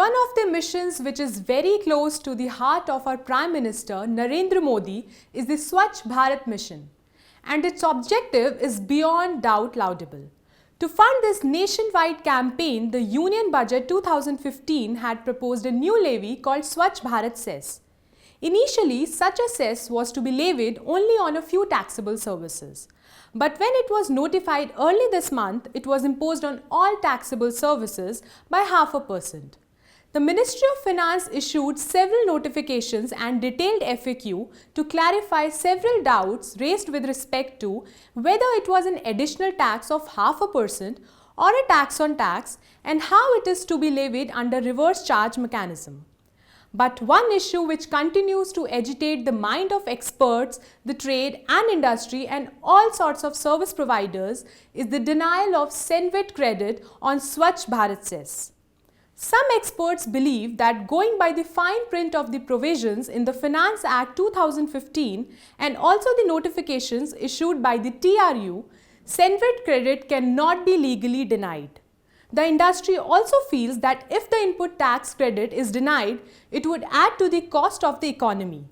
One of the missions which is very close to the heart of our Prime Minister Narendra Modi is the Swachh Bharat mission, and its objective is beyond doubt laudable. To fund this nationwide campaign, the Union Budget 2015 had proposed a new levy called Swachh Bharat Cess. Initially, such a cess was to be levied only on a few taxable services. But when it was notified early this month, it was imposed on all taxable services by 0.5%. The Ministry of Finance issued several notifications and detailed FAQ to clarify several doubts raised with respect to whether it was an additional tax of 0.5% or a tax on tax and how it is to be levied under reverse charge mechanism. But one issue which continues to agitate the mind of experts, the trade and industry and all sorts of service providers is the denial of CNEVAT Credit on Swachh Bharat Cess. Some experts believe that going by the fine print of the provisions in the Finance Act 2015 and also the notifications issued by the TRU, CNEVAT Credit cannot be legally denied. The industry also feels that if the input tax credit is denied, it would add to the cost of the economy.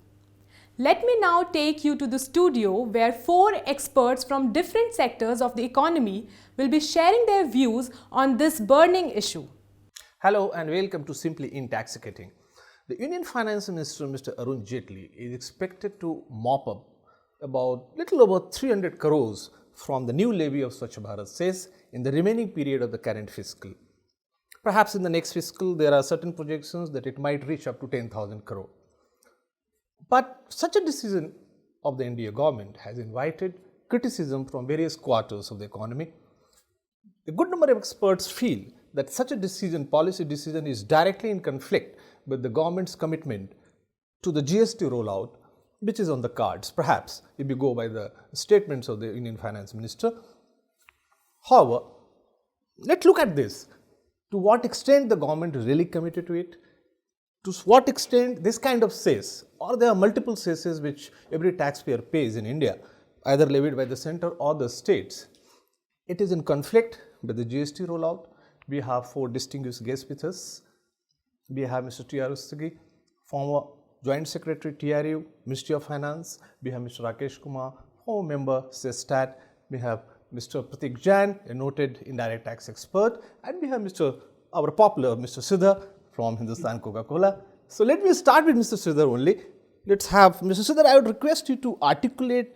Let me now take you to the studio where 4 experts from different sectors of the economy will be sharing their views on this burning issue. Hello and welcome to Simply inTAXicating. The Union Finance Minister Mr. Arun Jaitley is expected to mop up about little over 300 crores from the new levy of Swachh Bharat Cess in the remaining period of the current fiscal. Perhaps in the next fiscal there are certain projections that it might reach up to 10,000 crore. But such a decision of the NDA government has invited criticism from various quarters of the economy. A good number of experts feel that such a policy decision is directly in conflict with the government's commitment to the GST rollout, which is on the cards, perhaps, if you go by the statements of the Union Finance Minister. However, let's look at this. To what extent the government is really committed to it? To what extent this kind of cess, or there are multiple cesses which every taxpayer pays in India, either levied by the center or the states, it is in conflict with the GST rollout. We have 4 distinguished guests with us. We have Mr. T R Rustagi, former Joint Secretary TRU, Ministry of Finance. We have Mr. Rakesh Kumar, former member CESTAT. We have Mr. Prateek Jain, a noted indirect tax expert. And we have our popular Mr. Sridhar from Hindustan Coca. So let me start with Mr. Sridhar only. Let's have Mr. Sridhar, I would request you to articulate,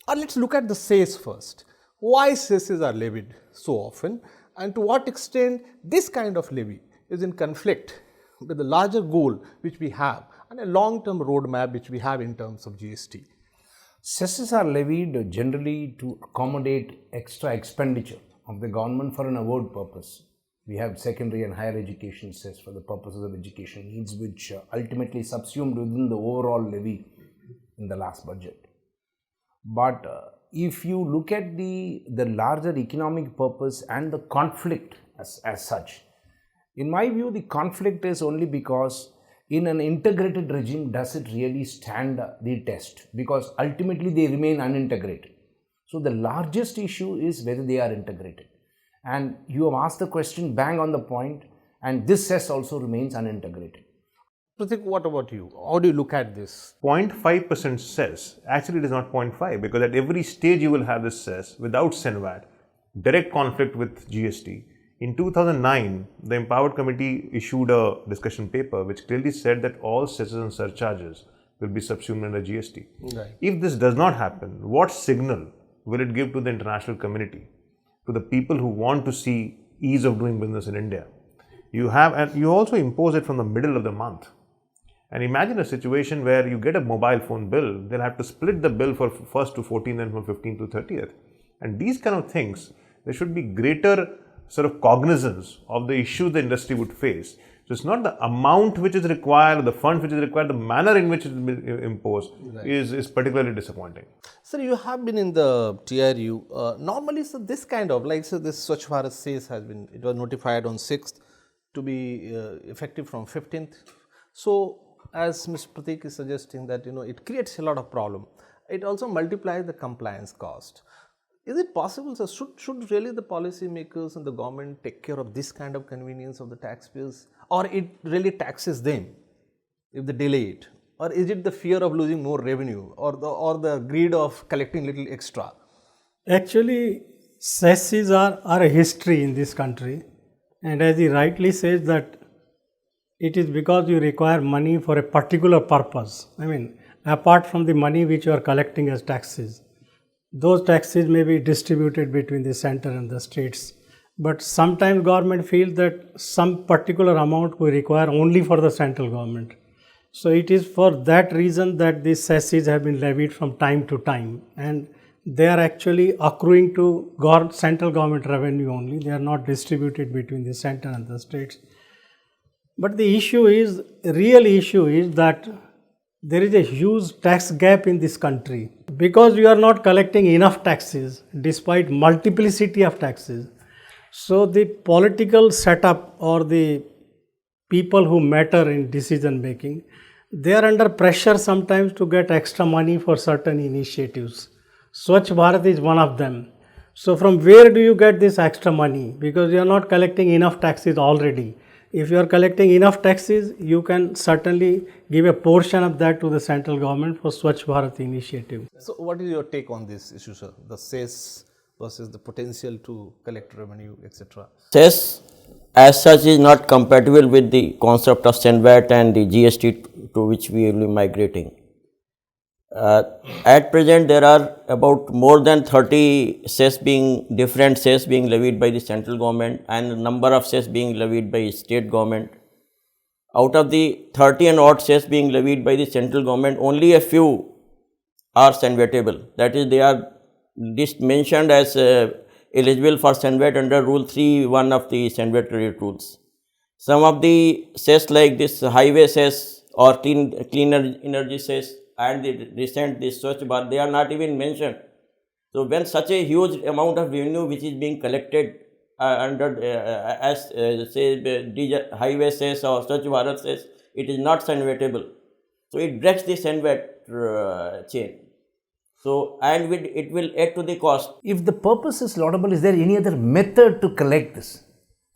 or let's look at the cess first. Why cesses are levied so often? And to what extent this kind of levy is in conflict with the larger goal which we have and a long-term roadmap which we have in terms of GST. Cesses are levied generally to accommodate extra expenditure of the government for an award purpose. We have secondary and higher education cess for the purposes of education needs, which ultimately subsumed within the overall levy in the last budget. But if you look at the larger economic purpose and the conflict as such, in my view, the conflict is only because in an integrated regime, does it really stand the test? Because ultimately they remain unintegrated. So the largest issue is whether they are integrated. And you have asked the question bang on the point, and this cess also remains unintegrated. Prateek, what about you? How do you look at this? 0.5% cess, actually it is not 0.5 because at every stage you will have this cess without CENEVAT, direct conflict with GST. In 2009, the Empowered Committee issued a discussion paper which clearly said that all cesses and surcharges will be subsumed under GST. Right. If this does not happen, what signal will it give to the international community, to the people who want to see ease of doing business in India? And you also impose it from the middle of the month. And imagine a situation where you get a mobile phone bill, they'll have to split the bill for 1st to 14th and from 15th to 30th. And these kind of things, there should be greater sort of cognizance of the issues the industry would face. So it's not the amount which is required, the fund which is required, the manner in which it will be imposed is particularly disappointing. Sir, you have been in the TRU. Normally, so this kind of, this Swachh Bharat Cess it was notified on 6th to be effective from 15th. So, as Mr. Prateek is suggesting that, it creates a lot of problem. It also multiplies the compliance cost. Is it possible, sir, should really the policy makers and the government take care of this kind of convenience of the taxpayers? or it really taxes them if they delay it? Or is it the fear of losing more revenue or the greed of collecting little extra? Actually, cesses are a history in this country, and as he rightly says that it is because you require money for a particular purpose. I mean, apart from the money which you are collecting as taxes, those taxes may be distributed between the center and the states. But sometimes government feels that some particular amount we require only for the central government. So it is for that reason that these cesses have been levied from time to time, and they are actually accruing to central government revenue only. They are not distributed between the center and the states. But the real issue is that there is a huge tax gap in this country because you are not collecting enough taxes despite multiplicity of taxes. So the political setup or the people who matter in decision making, they are under pressure sometimes to get extra money for certain initiatives. Swachh Bharat is one of them. So from where do you get this extra money? Because you are not collecting enough taxes already. If you are collecting enough taxes, you can certainly give a portion of that to the central government for Swachh Bharat initiative. So what is your take on this issue, sir? The cess versus the potential to collect revenue, etc. Cess as such is not compatible with the concept of CNEVAT and the GST to which we will be migrating. At present, there are about more than 30 different cess being levied by the central government and a number of cess being levied by state government. Out of the 30 and odd cess being levied by the central government, only a few are CNEVATable. That is, they are mentioned as eligible for CNEVAT under Rule 3(1) of the CNEVAT Credit rules. Some of the cess like this highway cess or clean energy cess and the recent Swachh Bharat, they are not even mentioned. So when such a huge amount of revenue which is being collected under say highway cess or Swachh Bharat cess, it is not CNEVATable. So it breaks the CNEVAT chain. So and it will add to the cost. If the purpose is laudable, is there any other method to collect this?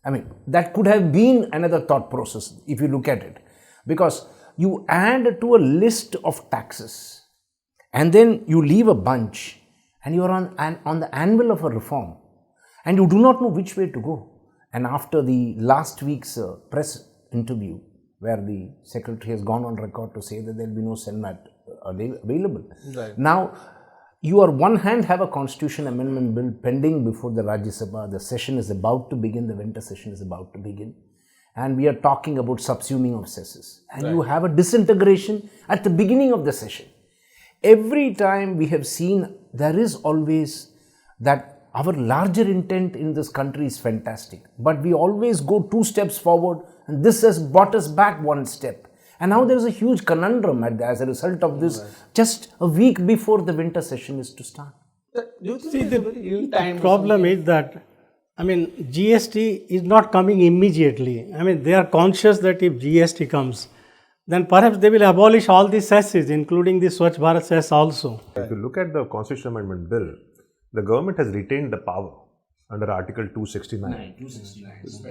I mean, that could have been another thought process if you look at it, because you add to a list of taxes and then you leave a bunch and you are on the anvil of a reform and you do not know which way to go. And after the last week's press interview where the secretary has gone on record to say that there will be no CNEVAT available. Right. Now, you on one hand have a constitution amendment bill pending before the Rajya Sabha. The session is about to begin, the winter session is about to begin. And we are talking about subsuming of cesses. And you have a disintegration at the beginning of the session. Every time we have seen, there is always that our larger intent in this country is fantastic. But we always go 2 steps forward and this has brought us back 1 step. And now there is a huge conundrum as a result of this, just a week before the winter session is to start. See, the problem is that, I mean, GST is not coming immediately. I mean, they are conscious that if GST comes, then perhaps they will abolish all the cesses, including the Swachh Bharat cess also. If you look at the Constitutional Amendment Bill, the government has retained the power under Article 269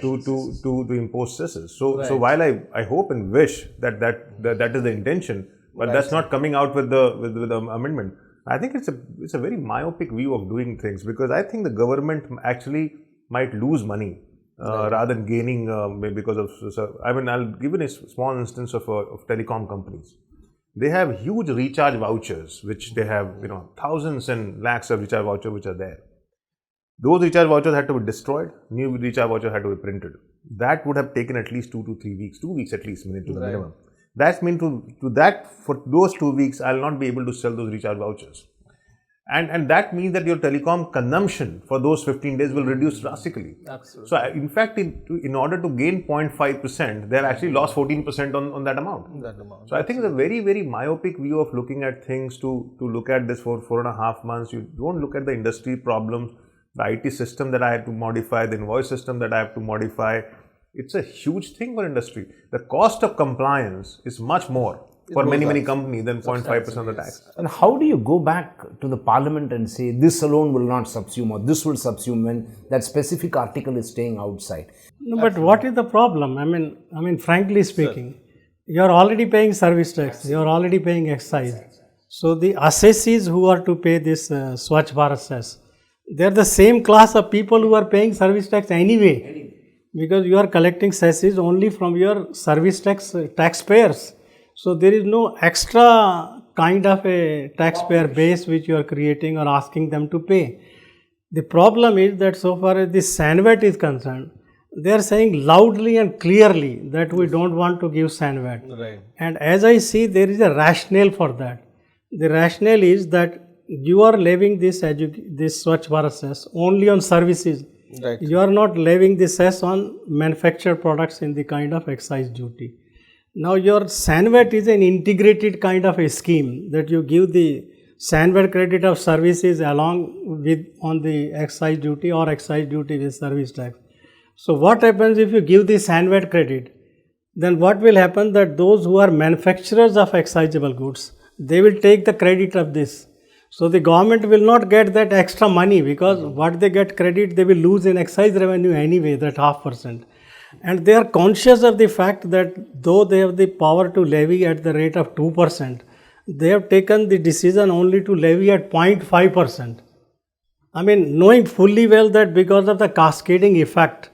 to impose cesses. So while I hope and wish that is the intention, but that's not coming out with the amendment. I think it's a very myopic view of doing things, because I think the government actually might lose money rather than gaining because of. I mean, I'll give you a small instance of telecom companies. They have huge recharge vouchers, which they have, thousands and lakhs of recharge vouchers which are there. Those recharge vouchers had to be destroyed. New recharge vouchers had to be printed. That would have taken at least 2 to 3 weeks. 2 weeks at least, to the minimum. That's mean for those 2 weeks, I'll not be able to sell those recharge vouchers. And that means that your telecom consumption for those 15 days will reduce drastically. Absolutely. So in fact, in order to gain 0.5%, they have actually lost 14% on that amount. So I think it's a very, very myopic view of looking at things to look at this for 4.5 months. You don't look at the industry problems, the IT system that I had to modify, the invoice system that I have to modify. It's a huge thing for industry. The cost of compliance is much more for many goes up. companies than 0.5% of the tax. And how do you go back to the parliament and say this alone will not subsume or this will subsume when that specific article is staying outside? No, but what is the problem? I mean, frankly speaking, you are already paying service tax, you are already paying excise. So the assessees who are to pay this Swachh Bharat Cess, they are the same class of people who are paying service tax anyway, because you are collecting cesses only from your service tax taxpayers. So there is no extra kind of a taxpayer base which you are creating or asking them to pay. The problem is that so far as the CNEVAT is concerned, they are saying loudly and clearly that we don't want to give CNEVAT. Right. And as I see, there is a rationale for that. The rationale is that you are levying this Swachh Bharat Cess only on services. Right. You are not levying the cess on manufactured products in the kind of excise duty. Now your CNEVAT is an integrated kind of a scheme that you give the CNEVAT credit of services along with on the excise duty or excise duty with service tax. So what happens if you give the CNEVAT credit? Then what will happen that those who are manufacturers of excisable goods, they will take the credit of this. So the government will not get that extra money because what they get credit, they will lose in excise revenue anyway, that 0.5%. And they are conscious of the fact that though they have the power to levy at the rate of 2%, they have taken the decision only to levy at 0.5%. I mean, knowing fully well that because of the cascading effect,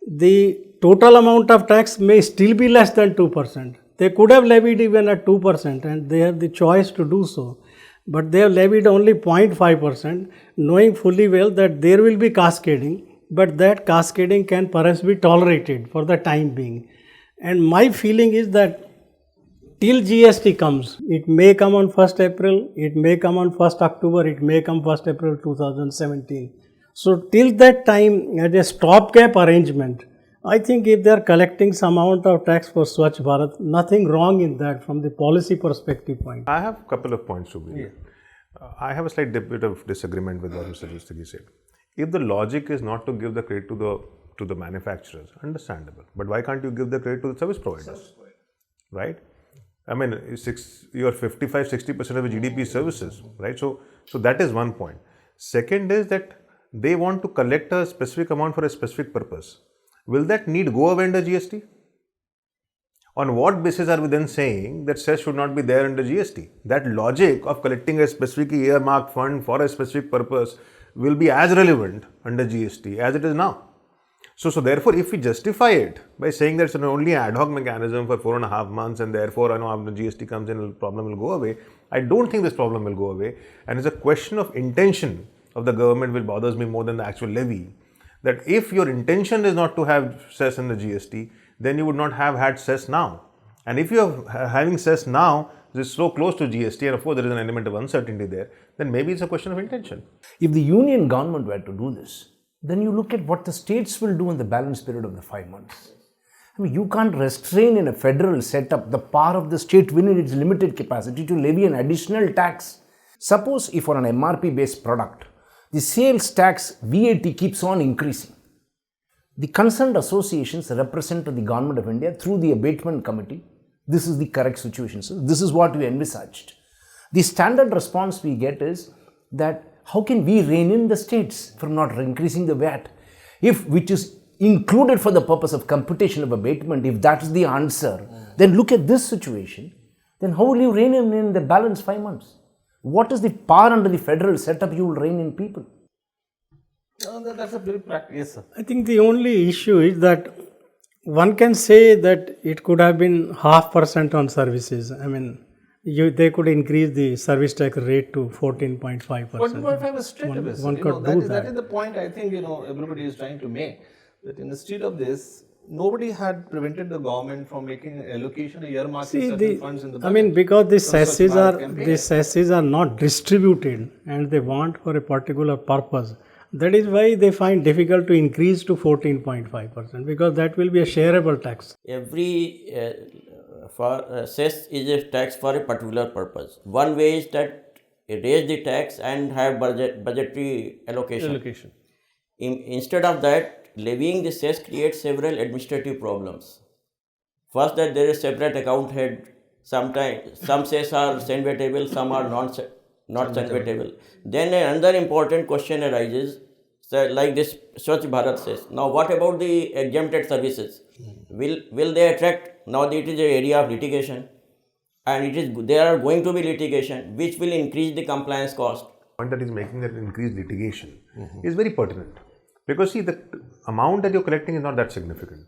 the total amount of tax may still be less than 2%. They could have levied even at 2% and they have the choice to do so. But they have levied only 0.5%, knowing fully well that there will be cascading, but that cascading can perhaps be tolerated for the time being. And my feeling is that till GST comes, it may come on 1st April, it may come on 1st October, it may come 1st April 2017. So till that time, as a stopgap arrangement, I think if they are collecting some amount of tax for Swachh Bharat, nothing wrong in that from the policy perspective point. I have a couple of points to bring. I have a slight bit of disagreement with what Mr. Rustagi said. If the logic is not to give the credit to the manufacturers, understandable. But why can't you give the credit to the service providers? Right? I mean, your 55-60% of your GDP is services, right? So that is one point. Second is that they want to collect a specific amount for a specific purpose. Will that need go away under GST? On what basis are we then saying that cess should not be there under GST? That logic of collecting a specifically earmarked fund for a specific purpose will be as relevant under GST as it is now. So therefore, if we justify it by saying that it's only an ad hoc mechanism for 4.5 months and therefore, after GST comes in, the problem will go away, I don't think this problem will go away. And it's a question of intention of the government which bothers me more than the actual levy. That if your intention is not to have cess in the GST, then you would not have had cess now. And if you are having cess now, this is so close to GST, and of course there is an element of uncertainty there, then maybe it's a question of intention. If the union government were to do this, then you look at what the states will do in the balance period of the 5 months. I mean, you can't restrain in a federal setup the power of the state within its limited capacity to levy an additional tax. Suppose if for an MRP based product, the sales tax VAT keeps on increasing. The concerned associations represent to the Government of India through the abatement committee. This is the correct situation. So this is what we envisaged. The standard response we get is that how can we rein in the states from not increasing the VAT? Which is included for the purpose of computation of abatement, if that is the answer, then look at this situation. Then how will you rein in the balance 5 months? What is the power under the federal setup you will rein in people? That's a very practical. Yes, sir. I think the only issue is that one can say that it could have been 0.5% on services. I mean, they could increase the service tax rate to 14.5%. 14.5 is straight away. One could do that is the point I think everybody is trying to make. That instead of this, nobody had prevented the government from making an allocation, earmarking certain funds in the budget. I mean, because the cesses Bharat are not distributed and they want for a particular purpose. That is why they find difficult to increase to 14.5% because that will be a shareable tax. Every cess is a tax for a particular purpose. One way is that raise the tax and have budgetary allocation. Instead of that, levying the cess creates several administrative problems. First, that there is separate account head Sometimes some cess are send-wettable, some are not send-wettable. Then another important question arises, so like this Swachh Bharat cess. Now, what about the exempted services? Will they attract? Now, it is an area of litigation, and there are going to be litigation, which will increase the compliance cost. Point that is making, that increased litigation, is very pertinent, because see, the amount that you're collecting is not that significant.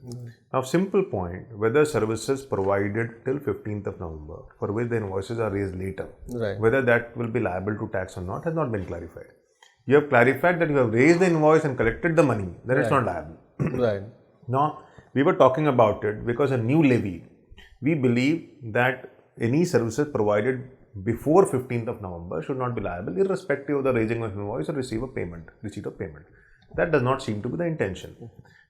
Now, simple point, whether services provided till 15th of November for which the invoices are raised later, whether that will be liable to tax or not, has not been clarified. You have clarified that you have raised the invoice and collected the money, then it's not liable. Now, we were talking about it because a new levy, we believe that any services provided before 15th of November should not be liable, irrespective of the raising of invoice or receipt of payment. That does not seem to be the intention.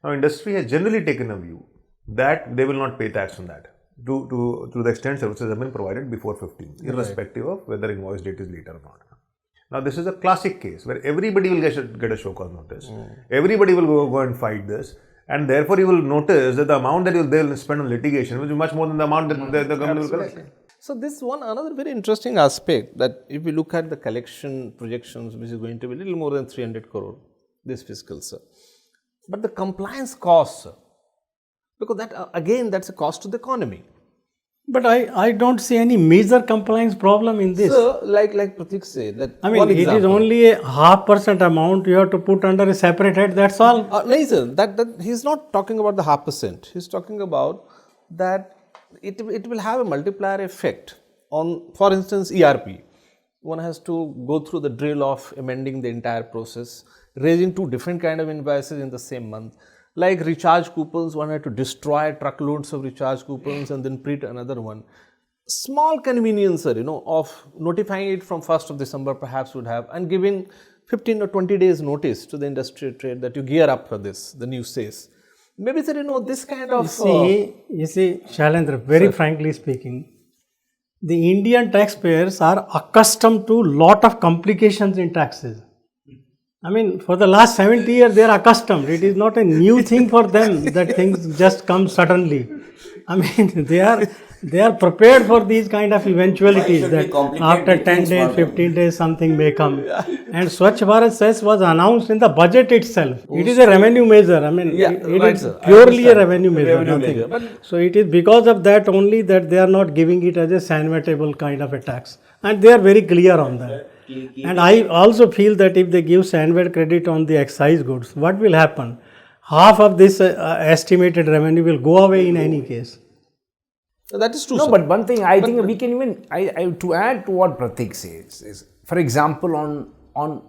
Now, industry has generally taken a view that they will not pay tax on that to the extent services have been provided before 15th, irrespective of whether invoice date is later or not. Now, this is a classic case where everybody will get a show cause notice. Everybody will go and fight this. And therefore, you will notice that the amount that they will spend on litigation will be much more than the amount that the government will collect. So, this another very interesting aspect, that if we look at the collection projections, which is going to be a little more than 300 crore this fiscal, sir. But the compliance costs, sir, because that again, that's a cost to the economy. But I don't see any major compliance problem in this. So, like Prateek said, that I mean, it is only a 0.5% amount you have to put under a separate head, that's all. No, sir, that he's not talking about the 0.5%. He's talking about that it will have a multiplier effect on, for instance, ERP. One has to go through the drill of amending the entire process, raising two different kind of invoices in the same month. Like recharge coupons, one had to destroy truckloads of recharge coupons and then print another one. Small convenience, sir, of notifying it from 1st of December perhaps would have, and giving 15 or 20 days notice to the industrial trade that you gear up for this, the new cess. Maybe, sir, this kind of... You see, Shailendra, very frankly speaking, the Indian taxpayers are accustomed to lot of complications in taxes. I mean, for the last 70 years, they are accustomed. It is not a new thing for them that things just come suddenly. I mean, they are prepared for these kind of eventualities, that after 10 days, 15 days, something may come. And Swachh Bharat Cess was announced in the budget itself. It is a revenue measure. I mean, it is purely a revenue measure, nothing. So it is because of that only that they are not giving it as a sand-wettable kind of a tax. And they are very clear on that. And I also feel that if they give CNEVAT credit on the excise goods, what will happen? Half of this estimated revenue will go away in any case. That is true. No, sir. but one thing I think we can even, to add to what Prateek says, is, for example, on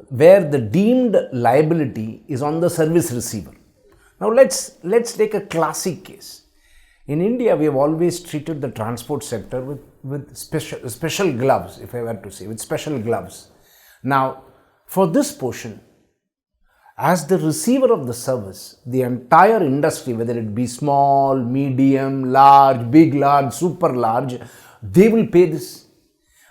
where the deemed liability is on the service receiver. Now, let's take a classic case. In India, we have always treated the transport sector with special gloves, if I were to say, with special gloves. Now, for this portion, as the receiver of the service, the entire industry, whether it be small, medium, large, big, large, super large, they will pay this.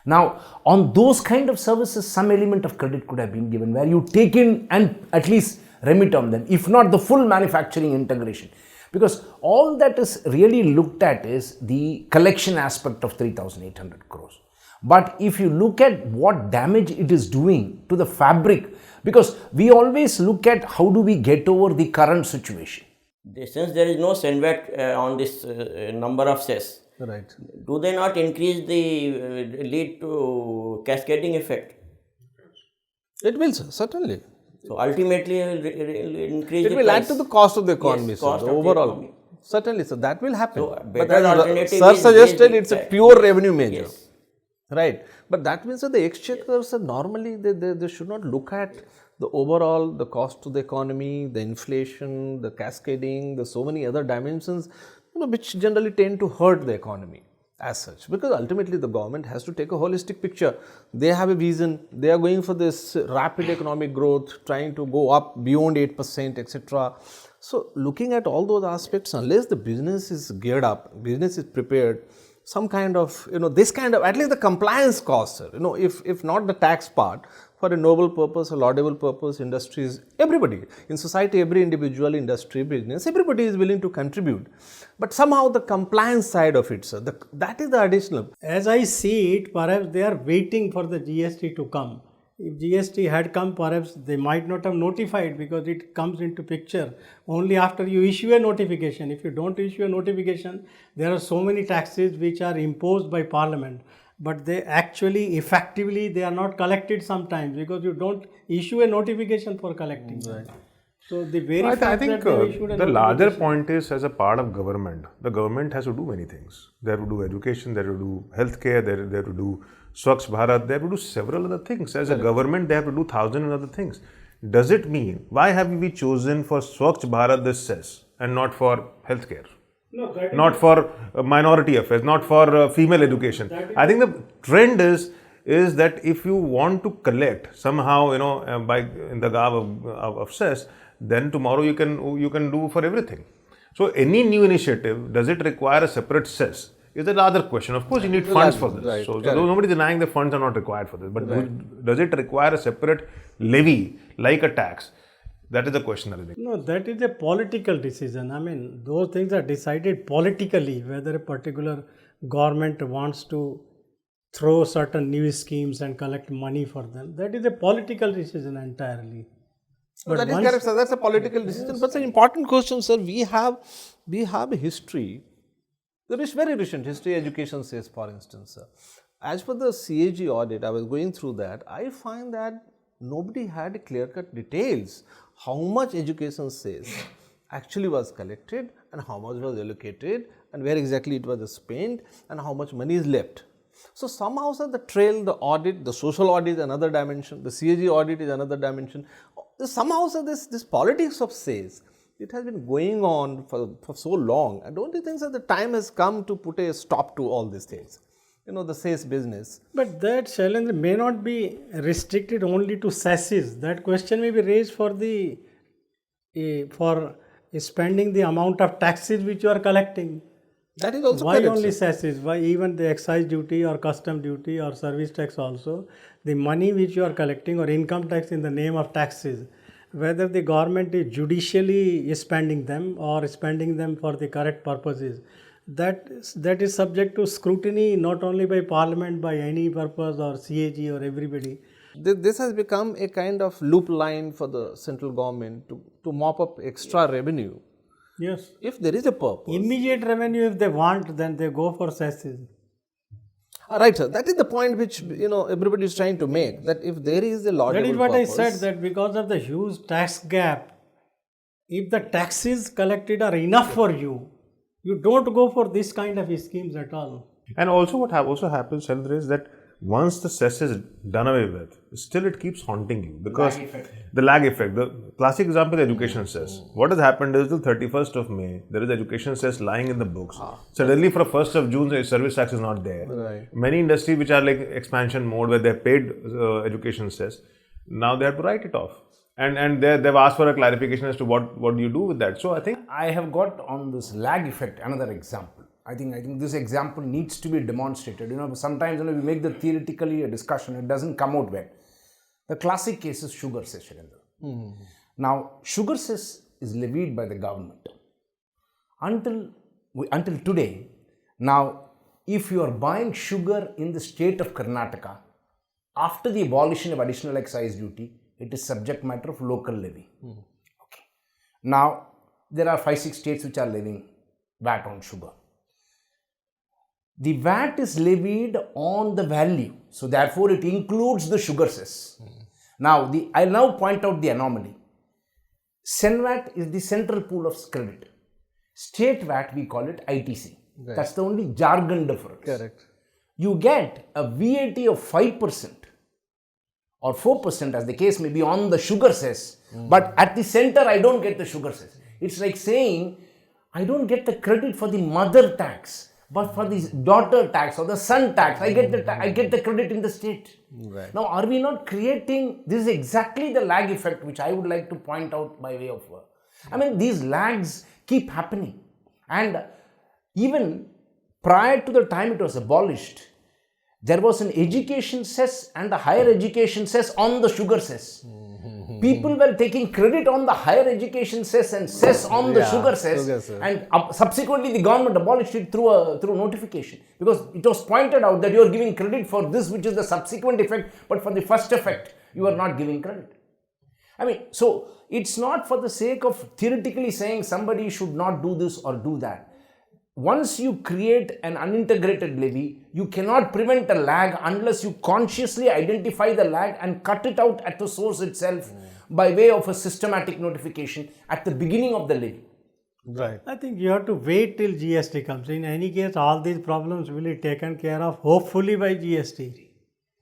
Now, on those kind of services, some element of credit could have been given, where you take in and at least remit on them, if not the full manufacturing integration. Because all that is really looked at is the collection aspect of 3,800 crores. But if you look at what damage it is doing to the fabric, because we always look at how do we get over the current situation. Since there is no CNEVAT on this number of cess, Right. do they not increase lead to cascading effect? It will, sir, certainly. So ultimately, it will increase. It will add to the cost of the economy, Yes, sir, cost the of the overall. economy. Certainly, sir, that will happen. So, but better as alternative sir is suggested, raise it's a the pure tax. revenue measure. Yes. Right. But that means that the exchequers, normally they should not look at the overall, the cost to the economy, the inflation, the cascading, the so many other dimensions, which generally tend to hurt the economy as such. Because ultimately the government has to take a holistic picture. They have a vision. They are going for this rapid economic growth, trying to go up beyond 8%, etc. So looking at all those aspects, unless the business is geared up, business is prepared, some kind of, this kind of, at least the compliance costs, if not the tax part, for a noble purpose, a laudable purpose, industries, everybody in society, every individual, industry, business, everybody is willing to contribute. But somehow the compliance side of it, sir, that is the additional. As I see it, perhaps they are waiting for the GST to come. If GST had come, perhaps they might not have notified, because it comes into picture only after you issue a notification. If you don't issue a notification, there are so many taxes which are imposed by Parliament, but they actually effectively they are not collected sometimes, because you don't issue a notification for collecting. Right. So the very I think the larger point is, as a part of government, the government has to do many things. They have to do education, they have to do healthcare, they have to do Swachh Bharat, they have to do several other things. As a government, they have to do thousands of other things. Does it mean, why have we chosen for Swachh Bharat this cess and not for healthcare? No, not for minority affairs, not for female education. I think the trend is that if you want to collect somehow, by in the garb of cess, then tomorrow you can do for everything. So any new initiative, does it require a separate cess? Is the other question. Of course, you need funds for this. Right, so nobody is denying the funds are not required for this. But does it require a separate levy like a tax? That is the question. No, that is a political decision. I mean, those things are decided politically, whether a particular government wants to throw certain new schemes and collect money for them. That is a political decision entirely. But that is correct, sir. That's a political decision. But it's an important question, sir. We have a history. There is very recent history, education says, for instance, sir. As per the CAG audit, I was going through that, I find that nobody had clear-cut details how much education says actually was collected and how much was allocated and where exactly it was spent and how much money is left. So somehow, sir, the trail, the audit, the social audit is another dimension, the CAG audit is another dimension. Somehow, sir, this politics of says, it has been going on for so long. And don't you think that the time has come to put a stop to all these things? The sales business. But that, Shailendra, may not be restricted only to cesses. That question may be raised for spending the amount of taxes which you are collecting. That is also why correct, only sir. cesses? Why even the excise duty or custom duty or service tax also? The money which you are collecting or income tax in the name of taxes, whether the government is judicially spending them or spending them for the correct purposes, that is subject to scrutiny not only by Parliament, by any purpose or CAG or everybody. This has become a kind of loop line for the central government to mop up extra revenue. Yes. If there is a purpose. Immediate revenue, if they want, then they go for cesses. Right, sir. That is the point which everybody is trying to make. That if there is a laudable That is what purpose, I said, that because of the huge tax gap, if the taxes collected are enough for you, you don't go for this kind of schemes at all. And also what also happens, Shailendra, is that once the cess is done away with, still it keeps haunting you because the lag effect. The classic example is education cess. What has happened is till 31st of May, there is education cess lying in the books. Suddenly for 1st of June, the service tax is not there. Right. Many industries which are like expansion mode where they have paid education cess, now they have to write it off. And they've asked for a clarification as to what do you do with that. So I think I have got on this lag effect another example. I think this example needs to be demonstrated. Sometimes we make the theoretically a discussion, it doesn't come out well. The classic case is sugar cess, Shailendra. Now, sugar cess is levied by the government. Until today, now, if you are buying sugar in the state of Karnataka, after the abolition of additional excise duty, it is subject matter of local levy. Okay. Now, there are 5-6 states which are levying VAT on sugar. The VAT is levied on the value, so therefore it includes the sugar cess. Now, I'll now point out the anomaly. CNEVAT is the central pool of credit. State VAT, we call it ITC. Right. That's the only jargon difference. Correct. You get a VAT of 5% or 4% as the case may be on the sugar cess, but at the center I don't get the sugar cess. It's like saying I don't get the credit for the mother tax, but for the daughter tax or the son tax, I get the credit in the state. Right. Now, are we not creating, this is exactly the lag effect which I would like to point out by way of, these lags keep happening. And even prior to the time it was abolished, there was an education cess and a higher education cess on the sugar cess. People were taking credit on the higher education cess and cess on the sugar cess, and subsequently the government abolished it through notification, because it was pointed out that you are giving credit for this which is the subsequent effect, but for the first effect you are not giving credit. I mean, so it's not for the sake of theoretically saying somebody should not do this or do that. Once you create an unintegrated levy, you cannot prevent a lag unless you consciously identify the lag and cut it out at the source itself by way of a systematic notification at the beginning of the levy. Right. I think you have to wait till GST comes. In any case, all these problems will be taken care of hopefully by GST.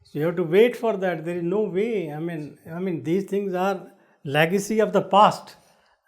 So you have to wait for that. There is no way. I mean, these things are legacy of the past.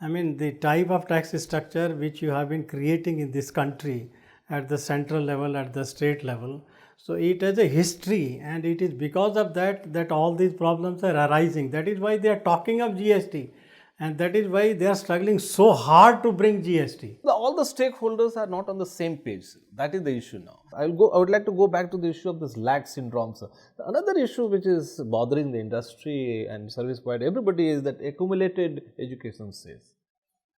I mean, the type of tax structure which you have been creating in this country at the central level, at the state level. So it has a history, and it is because of that all these problems are arising. That is why they are talking of GST, and that is why they are struggling so hard to bring GST. All the stakeholders are not on the same page. That is the issue now. I would like to go back to the issue of this lag syndrome, sir. Another issue which is bothering the industry and service provider, everybody, is that accumulated education cess.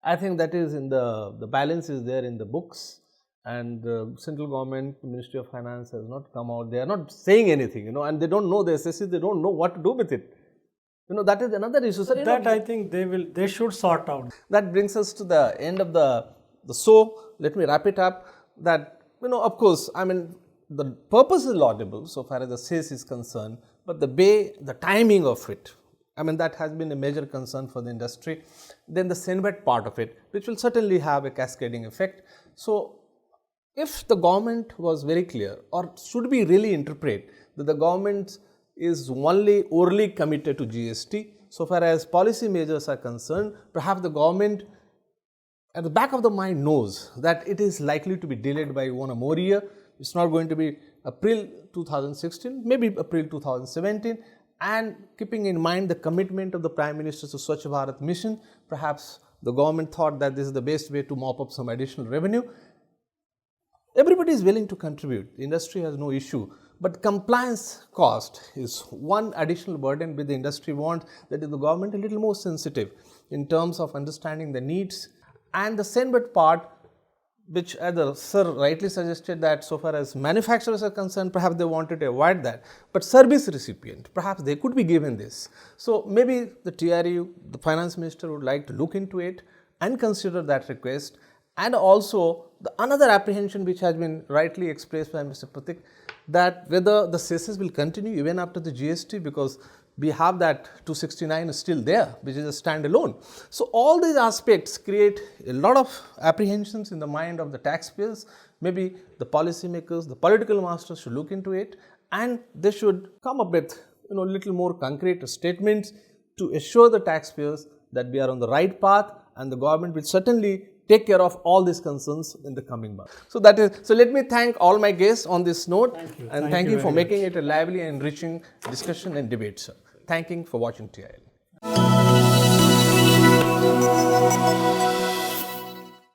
I think that is in the balance is there in the books, and the central government, the Ministry of Finance has not come out. They are not saying anything, and they don't know the assesses, they don't know what to do with it. That is another issue. Sir, that I think they should sort out. That brings us to the end of the show. Let me wrap it up. That, of course, I mean, the purpose is laudable so far as the cess is concerned, but the timing of it, I mean, that has been a major concern for the industry. Then the CNEVAT part of it, which will certainly have a cascading effect. So, if the government was very clear, or should we really interpret that the government is only orally committed to GST, so far as policy measures are concerned, perhaps the government at the back of the mind knows that it is likely to be delayed by 1 or more year. It's not going to be April 2016, maybe April 2017. And keeping in mind the commitment of the Prime Minister to Swachh Bharat mission, perhaps the government thought that this is the best way to mop up some additional revenue. Everybody is willing to contribute. The industry has no issue. But compliance cost is one additional burden which the industry wants, that is the government a little more sensitive in terms of understanding the needs. And the CNEVAT part, which as the sir rightly suggested, that so far as manufacturers are concerned, perhaps they wanted to avoid that. But service recipient, perhaps they could be given this. So maybe the TRU, the finance minister, would like to look into it and consider that request. And also the another apprehension which has been rightly expressed by Mr. Prateek, that whether the cesses will continue even after the GST, because we have that 269 is still there, which is a standalone. So all these aspects create a lot of apprehensions in the mind of the taxpayers. Maybe the policymakers, the political masters should look into it, and they should come up with little more concrete statements to assure the taxpayers that we are on the right path, and the government will certainly take care of all these concerns in the coming months. So let me thank all my guests on this note. Thank you. And thank you for making it a lively and enriching discussion and debate, sir. Thank you for watching TIL.